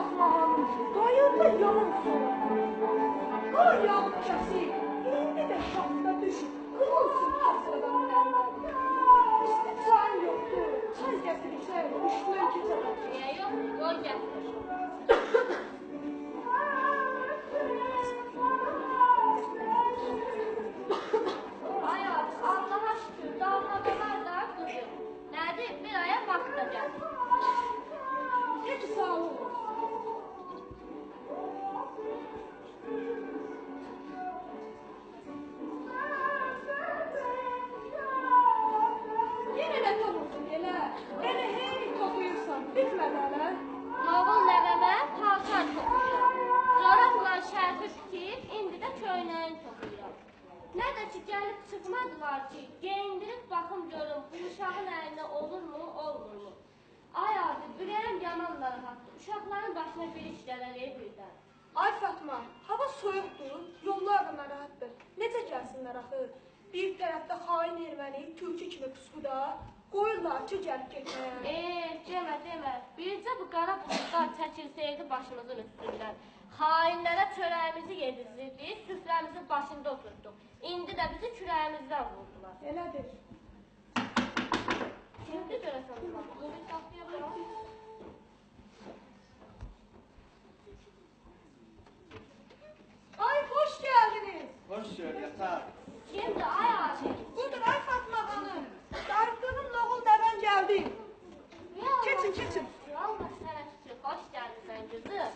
Fatma Hanım, qayırda yaman sonra. Qar yağıb kəsir, indi də şahta düşür, qılınsın kasıradan mərmər. İsti çayım yoxdur, çay gətirişlər, üstündən keçərəm. Niyə yox? Qoy gətir. Ay abi, Allaha şükür, dalmada var da qızım. Nədir? Bir aya vaxtda gəl. Peki sağ olun. Yenə nə tapılsın elə? Elə hey toxuyursan, bitmədi hələ. Noğul nəvəmə paltar toxuyuram. Corabla şərfi bitib, indi də köynəyin toxuyuram. Nə də ki, gəlib çıxmadılar ki, geyindirib baxım görüm, bu uşağın əlinə olurmu, olmurmu? Ay abi, ürəyim yaman narahatdır. Uşaqların başına bir iş gələr birdən. Ay Fatma, hava soyuqdur, yollar da narahatdır. Necə gəlsinlər axı? Bir tərəfdə xain erməni, türkü kimi pusquda, qoyurlar ki, gəlib getməyə. Demə. Bircə bu qara bulutlar çəkilsəydi başımızın üstündən. Xainlərə çörəyimizi yedizdirdik, süfrəmizin başında oturtduq. İndi də bizi kürəyimizdən vurdular. Elədir. Kimdir görəsən buna? Bunu bir saxlaya bilərəm. Ay, hoş geldiniz. Hoş gördük yatağa. Kimdir ay abi? Budur ay Fatma Hanım. Darıqdığım noğul dəvən gəldi. Keçin. Allah sənə şükür, xoş gəlmişsən qızım.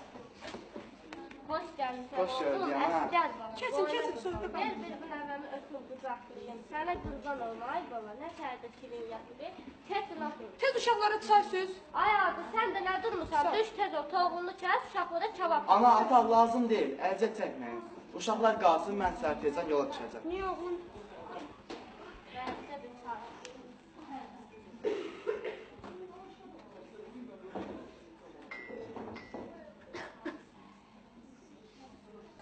Hoş gəlmişsən Hoş gördük, oğlum, ana. əsgər baba. Keçin, söhbət Ver bir nəvəmi öpüm, qucaqlayım. Sənə qurban olma, ay baba, nə sərdə şirin yatıb. Keçin otur. Tez uşaqlara çay söz. Ay abi, sən də nə durmuşsan? Düş tez o toğunu kəs, uşaqlara kebab. Ana, ata lazım deyil, əziyyət çəkməyin. Uşaqlar qalsın, mən səhər tezdən yola düşəcəm. Niyə oğlum? Bənsə bir çay.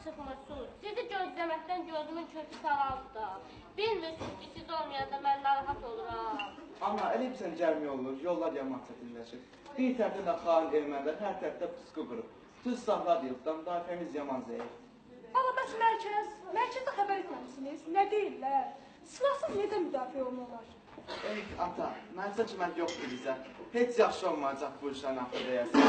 Çıxmırsınız. Sizi gözləməkdən gözümün kökü saraldı da. Bilmirsiniz ki, siz olmayanda mən narahat oluram. Ana, elə bilsən gəlmək olur, yollar yaman çətinləşir. Bir tərəfdə də xain ermənilər, hər tərəfdə pusqu qurub. Tuz sahla deyildən, müdafiəmiz yaman zəif. Amma bəs mərkəzdə xəbər etməmisiniz? Nə deyirlər? Silahsız necə müdafiə olunurlar? Ey ata, mənsə ki, mən yoxdur bizə. Heç yaxşı olmayacaq bu işlərin axı deyəsən.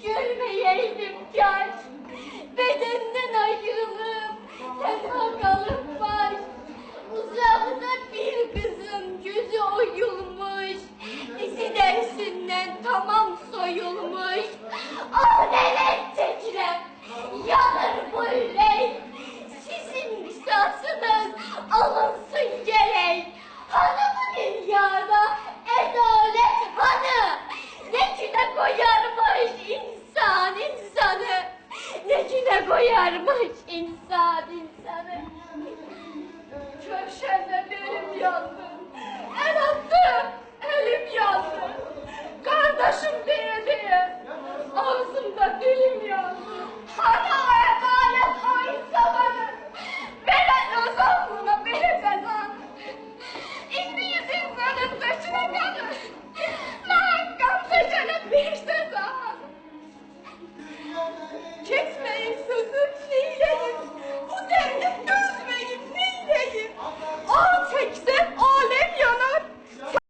Gülmeyeydim gel, bedenden ayrılır. Yarmış insan insanı. Köşende belim yandı. El attım, elim yandı. Kardeşim diye diye ağzımda dilim yandı. Hadi